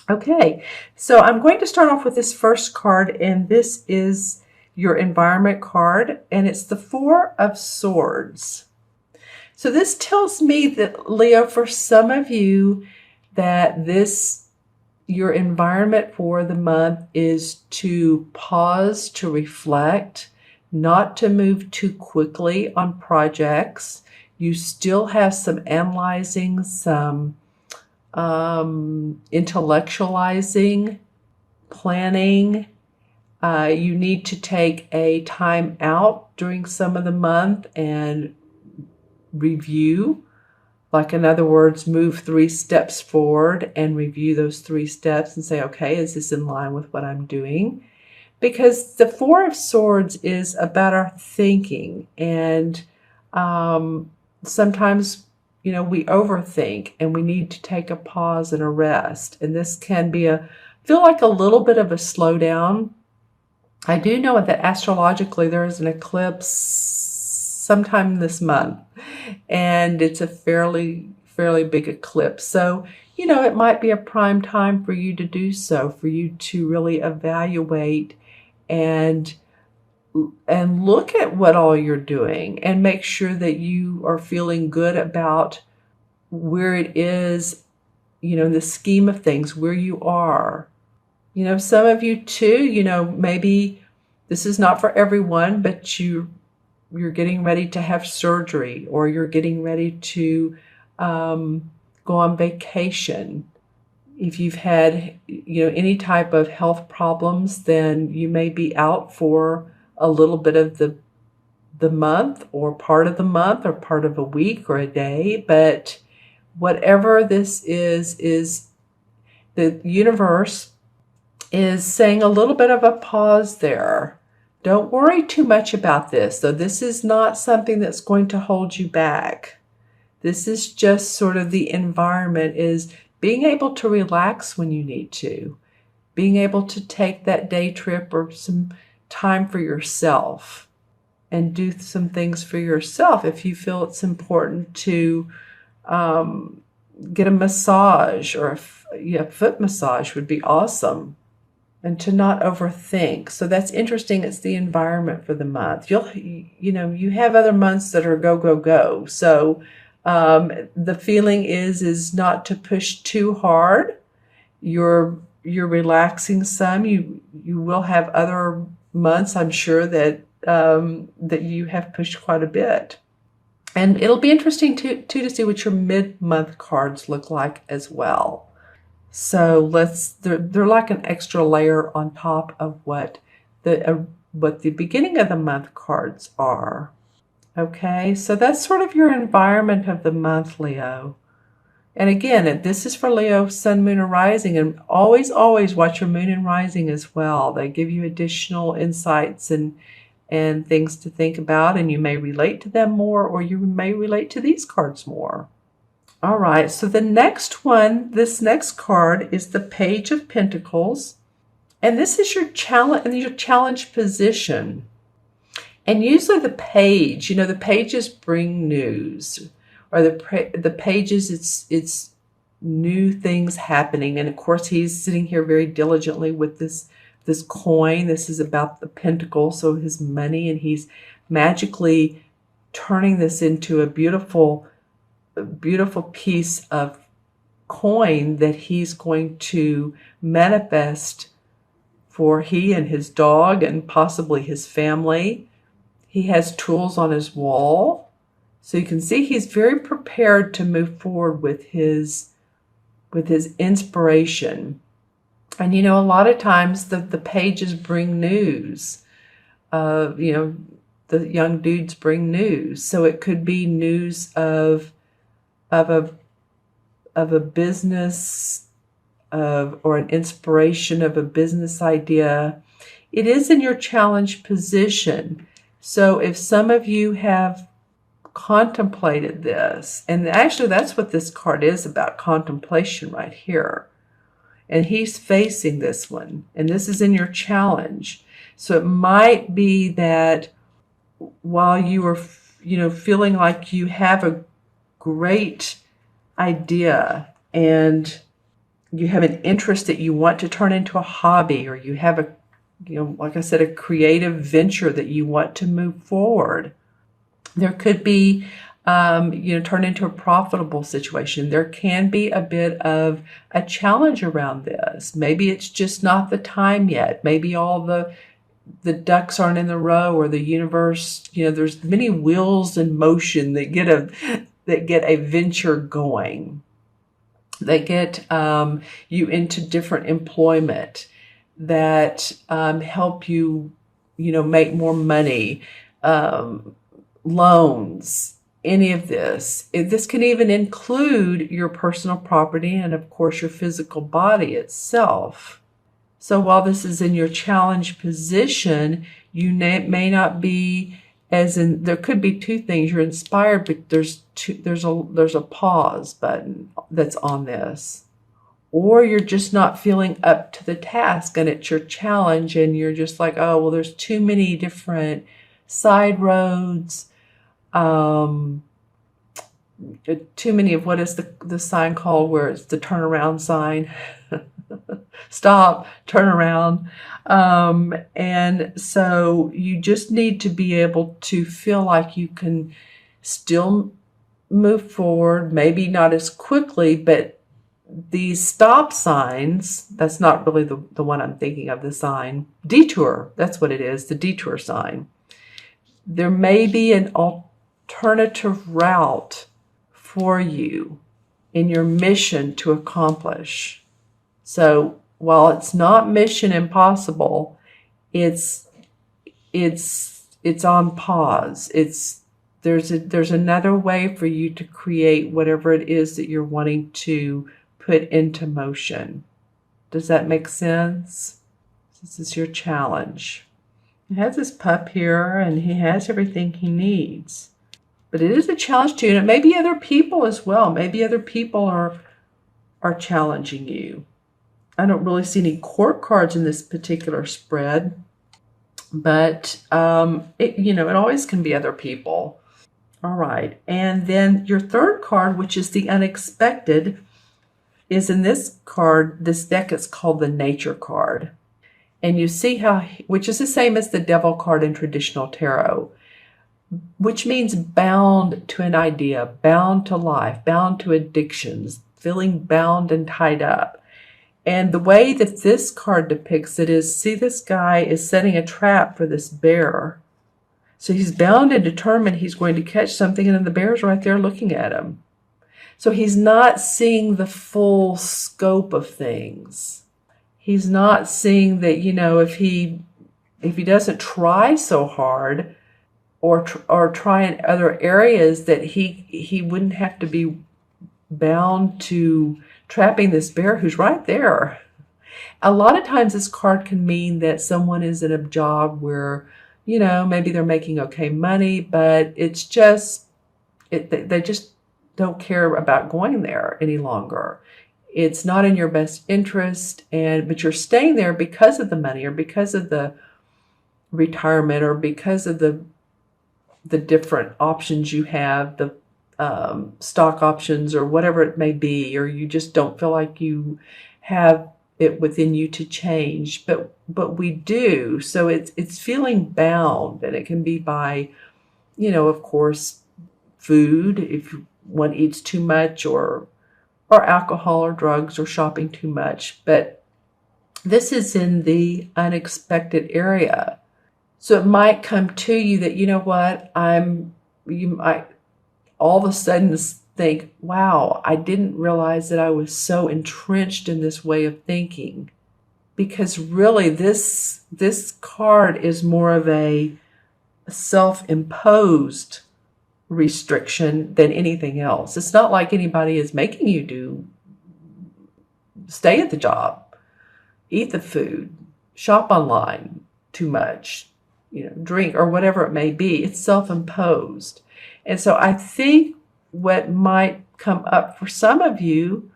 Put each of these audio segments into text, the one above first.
Okay, so I'm going to start off with this first card, and this is your environment card, and it's the Four of Swords. So this tells me that, Leo, for some of you, that your environment for the month is to pause, to reflect, not to move too quickly on projects. You still have some analyzing, some intellectualizing, planning. You need to take a time out during some of the month and review. Like, in other words, move 3 steps forward and review those 3 steps and say, okay, is this in line with what I'm doing? Because the Four of Swords is about our thinking, and sometimes, we overthink and we need to take a pause and a rest. And this can feel like a little bit of a slowdown. I do know that astrologically there is an eclipse sometime this month, and it's a fairly big eclipse. So, it might be a prime time for you to do so, for you to really evaluate and look at what all you're doing and make sure that you are feeling good about where it is, in the scheme of things, where you are. Some of you too, maybe this is not for everyone, but you're getting ready to have surgery, or you're getting ready to go on vacation. If you've had, any type of health problems, then you may be out for a little bit of the month, or part of the month, or part of a week or a day. But whatever this is the universe is saying a little bit of a pause there. Don't worry too much about this, though. This is not something that's going to hold you back. This is just sort of the environment, is being able to relax when you need to, being able to take that day trip or some time for yourself and do some things for yourself. If you feel it's important to get a massage, or a foot massage would be awesome. And to not overthink. So that's interesting. It's the environment for the month. You have other months that are go, go, go. So the feeling is not to push too hard. You're relaxing some. You will have other months, I'm sure, that you have pushed quite a bit. And it'll be interesting to see what your mid-month cards look like as well. So they're like an extra layer on top of what the beginning of the month cards are. Okay, so that's sort of your environment of the month, Leo. And again, this is for Leo, Sun, Moon, and Rising. And always, always watch your Moon and Rising as well. They give you additional insights and things to think about, and you may relate to them more, or you may relate to these cards more. All right, so the next one, this next card is the Page of Pentacles. And this is your challenge position. And usually the pages bring news, or the pages, it's new things happening. And of course, he's sitting here very diligently with this coin. This is about the pentacle, so his money, and he's magically turning this into a beautiful piece of coin that he's going to manifest for he and his dog and possibly his family. He has tools on his wall. So you can see he's very prepared to move forward with his inspiration. And a lot of times the pages bring news. The young dudes bring news. So it could be news of a business, or an inspiration of a business idea. It is in your challenge position. So if some of you have contemplated this, and actually that's what this card is about, contemplation right here. And he's facing this one, and this is in your challenge. So it might be that while you are, feeling like you have a great idea and you have an interest that you want to turn into a hobby, or you have like I said, a creative venture that you want to move forward. There could be, turn into a profitable situation. There can be a bit of a challenge around this. Maybe it's just not the time yet. Maybe all the ducks aren't in the row, or the universe, there's many wheels in motion that get a venture going. They get you into different employment that help you, make more money, loans, any of this. This can even include your personal property and, of course, your physical body itself. So while this is in your challenge position, you may not be there could be two things. You're inspired, but there's a pause button that's on this. Or you're just not feeling up to the task, and it's your challenge, and you're just like, oh, well, there's too many different side roads, too many of, what is the sign called, where it's the turnaround sign? Stop, turn around. And so you just need to be able to feel like you can still move forward, maybe not as quickly, but these stop signs, that's not really the one I'm thinking of, the sign. Detour, that's what it is, the detour sign. There may be an alternative route for you in your mission to accomplish. So while it's not mission impossible, it's on pause. There's another way for you to create whatever it is that you're wanting to put into motion. Does that make sense? This is your challenge. He has his pup here, and he has everything he needs. But it is a challenge to you, and it may be other people as well. Maybe other people are challenging you. I don't really see any court cards in this particular spread, but it always can be other people. All right, and then your third card, which is the unexpected, is in this card. This deck is called the Nature card, and you see which is the same as the Devil card in traditional tarot, which means bound to an idea, bound to life, bound to addictions, feeling bound and tied up. And the way that this card depicts it is, see, this guy is setting a trap for this bear. So he's bound and determined he's going to catch something, and then the bear's right there looking at him. So he's not seeing the full scope of things. He's not seeing that, if he doesn't try so hard, or try in other areas, that he wouldn't have to be bound to trapping this bear who's right there. A lot of times this card can mean that someone is in a job where, maybe they're making okay money, but it's just, they just don't care about going there any longer. It's not in your best interest, but you're staying there because of the money, or because of the retirement, or because of the different options you have, the stock options, or whatever it may be, or you just don't feel like you have it within you to change, but we do. So it's feeling bound, and it can be by, of course, food, if one eats too much, or alcohol or drugs, or shopping too much. But this is in the unexpected area. So it might come to you that, you might all of a sudden think, wow, I didn't realize that I was so entrenched in this way of thinking. Because really this card is more of a self-imposed restriction than anything else. It's not like anybody is making you stay at the job, eat the food, shop online too much, drink, or whatever it may be. It's self-imposed. And so I think what might come up for some of you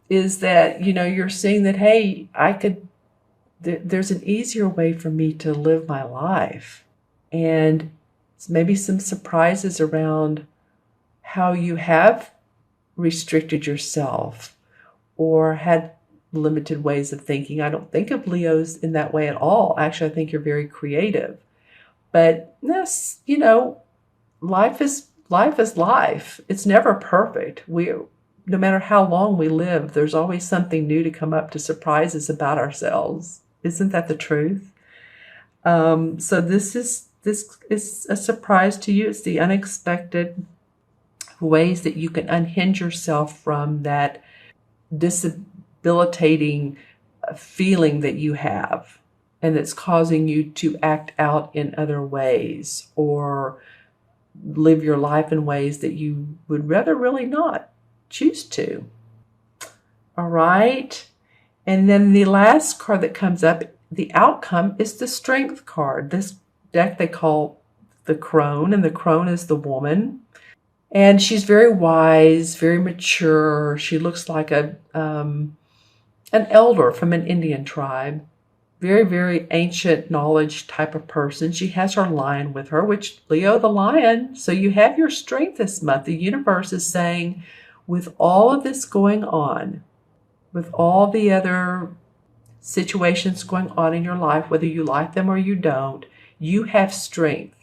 is that, you're seeing that, hey, there's an easier way for me to live my life. And maybe some surprises around how you have restricted yourself, or had limited ways of thinking. I don't think of Leos in that way at all. Actually, I think you're very creative. But this, life is life. It's never perfect. No matter how long we live, there's always something new to come up to surprise us about ourselves. Isn't that the truth? So this is a surprise to you. It's the unexpected ways that you can unhinge yourself from that debilitating feeling that you have, and that's causing you to act out in other ways or live your life in ways that you would rather really not choose to. All right. And then the last card that comes up, the outcome, is the Strength card. This deck they call the Crone, and the Crone is the woman. And she's very wise, very mature. She looks like an elder from an Indian tribe. Very, very ancient knowledge type of person. She has her lion with her, which Leo the lion. So you have your strength this month. The universe is saying, with all of this going on, with all the other situations going on in your life, whether you like them or you don't, you have strength.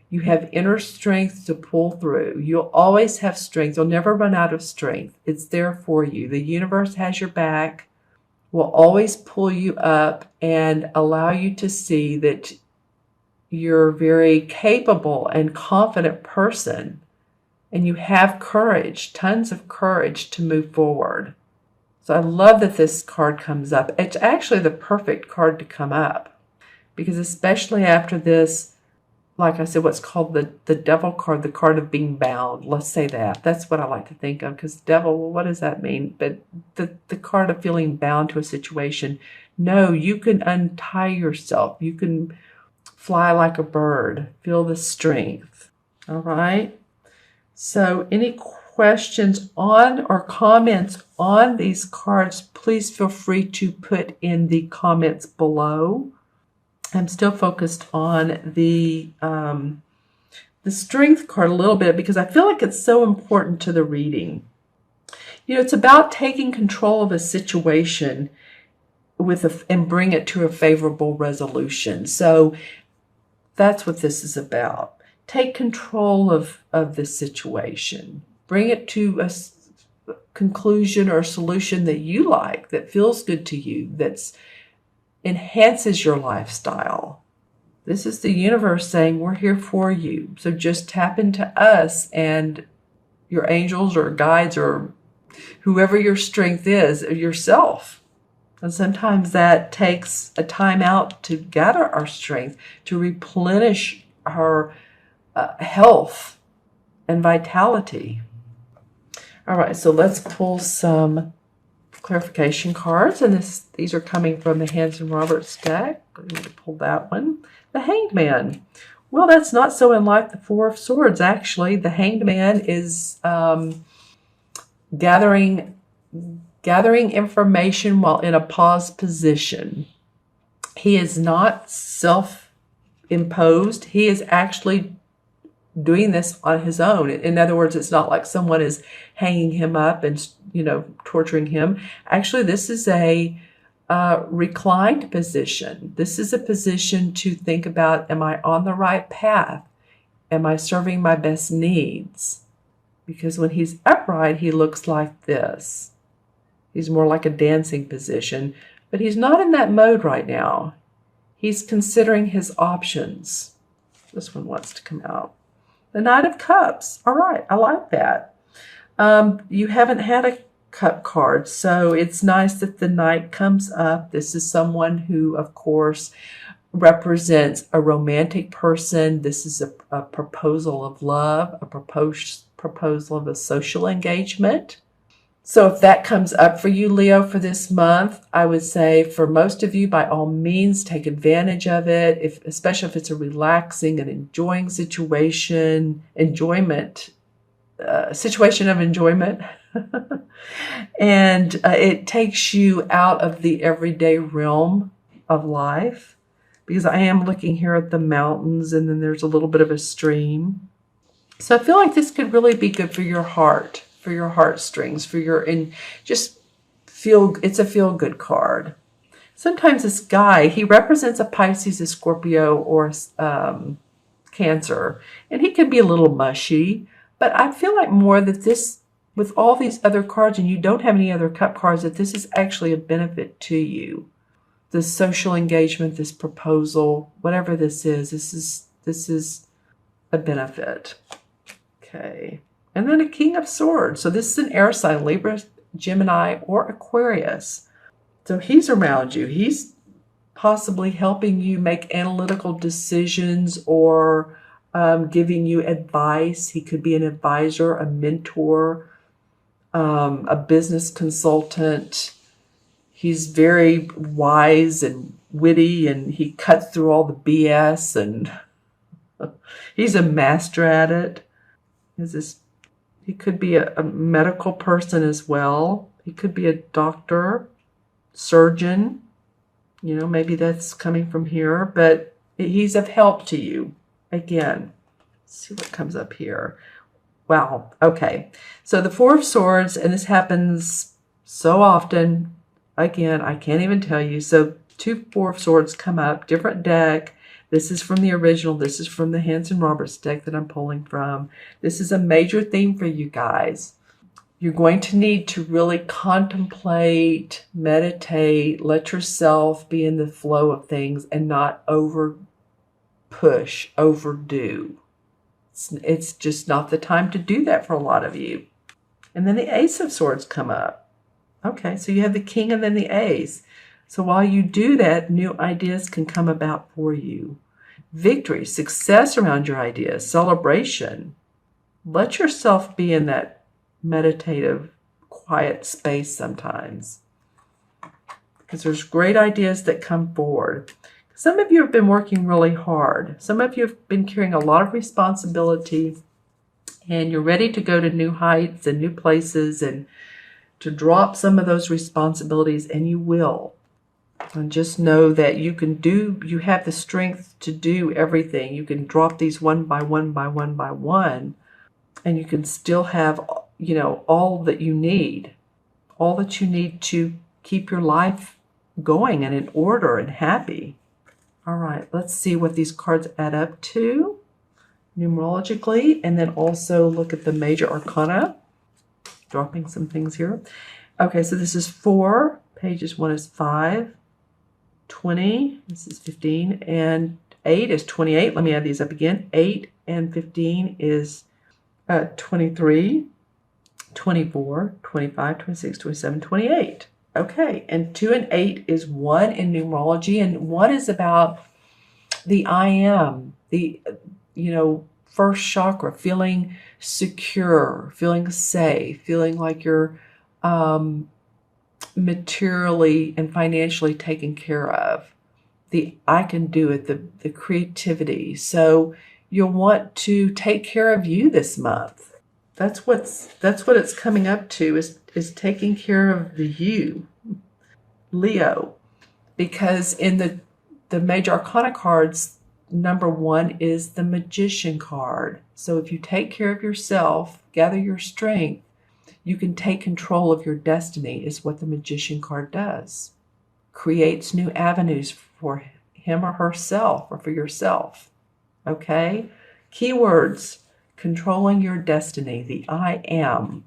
You have inner strength to pull through. You'll always have strength. You'll never run out of strength. It's there for you. The universe has your back, will always pull you up and allow you to see that you're a very capable and confident person, and you have courage, tons of courage to move forward. So I love that this card comes up. It's actually the perfect card to come up, because especially after this, like I said, what's called the Devil card, the card of being bound. Let's say that. That's what I like to think of, because devil, well, what does that mean? But the card of feeling bound to a situation. No, you can untie yourself. You can fly like a bird. Feel the strength. All right? So any questions on or comments on these cards, please feel free to put in the comments below. I'm still focused on the Strength card a little bit, because I feel like it's so important to the reading. It's about taking control of a situation and bring it to a favorable resolution. So that's what this is about. Take control of the situation. Bring it to a conclusion or a solution that you like, that feels good to you, that's enhances your lifestyle. This is the universe saying, we're here for you. So just tap into us and your angels or guides or whoever your strength is, yourself. And sometimes that takes a time out to gather our strength, to replenish our health and vitality. All right, so let's pull some clarification cards, and these are coming from the Hanson Roberts deck. I'm going to pull that one. The Hanged Man. Well, that's not so unlike the Four of Swords, actually. The Hanged Man is gathering information while in a pause position. He is not self-imposed. He is actually doing this on his own. In other words, it's not like someone is hanging him up and torturing him. Actually, this is a reclined position. This is a position to think about, am I on the right path? Am I serving my best needs? Because when he's upright, he looks like this. He's more like a dancing position, but he's not in that mode right now. He's considering his options. This one wants to come out. The Knight of Cups. All right, I like that. You haven't had a cup card, so it's nice that the Knight comes up. This is someone who, of course, represents a romantic person. This is a proposal of love, a proposal of a social engagement. So if that comes up for you, Leo, for this month, I would say for most of you, by all means, take advantage of it, especially if it's a relaxing and enjoying situation of enjoyment. And it takes you out of the everyday realm of life, because I am looking here at the mountains, and then there's a little bit of a stream. So I feel like this could really be good for your heart, for your heartstrings, just it's a feel-good card. Sometimes this guy, he represents a Pisces, a Scorpio, or Cancer, and he can be a little mushy, but I feel like more that this, with all these other cards, and you don't have any other cup cards, that this is actually a benefit to you. This social engagement, this proposal, whatever this is a benefit. Okay. And then a King of Swords. So this is an air sign, Libra, Gemini, or Aquarius. So he's around you. He's possibly helping you make analytical decisions or giving you advice. He could be an advisor, a mentor, a business consultant. He's very wise and witty, and he cuts through all the BS, and he's a master at it. He could be a medical person as well. He could be a doctor, surgeon. You know, maybe that's coming from here, but he's of help to you. Again, let's see what comes up here. Wow. Okay. So the Four of Swords, and this happens so often. Again, I can't even tell you. So two Four of Swords come up, different deck. This is from the original. This is from the Hanson Roberts deck that I'm pulling from. This is a major theme for you guys. You're going to need to really contemplate, meditate, let yourself be in the flow of things and not overdo. It's just not the time to do that for a lot of you. And then the Ace of Swords come up. Okay, so you have the King and then the Ace. So while you do that, new ideas can come about for you. Victory, success around your ideas, celebration. Let yourself be in that meditative, quiet space sometimes, because there's great ideas that come forward. Some of you have been working really hard. Some of you have been carrying a lot of responsibility, and you're ready to go to new heights and new places and to drop some of those responsibilities, and you will. And just know that you have the strength to do everything. You can drop these one by one by one by one, and you can still have, you know, all that you need to keep your life going and in order and happy. All right, let's see what these cards add up to numerologically, and then also look at the major arcana. Dropping some things here. Okay, so this is 4 pages. 1 is 5, 20, this is 15, and 8 is 28. Let me add these up again. 8 and 15 is 23, 24, 25, 26, 27, 28. Okay, and 2 and 8 is 1 in numerology, and 1 is about the I am, the, you know, first chakra, feeling secure, feeling safe, feeling like you're materially and financially taken care of. The I can do it, the creativity. So you'll want to take care of you this month. That's what it's coming up to, is taking care of the you, Leo. Because in the major arcana cards, number 1 is the Magician card. So if you take care of yourself, gather your strength, you can take control of your destiny, is what the Magician card does. Creates new avenues for him or herself, or for yourself. Okay? Keywords: controlling your destiny, the I am.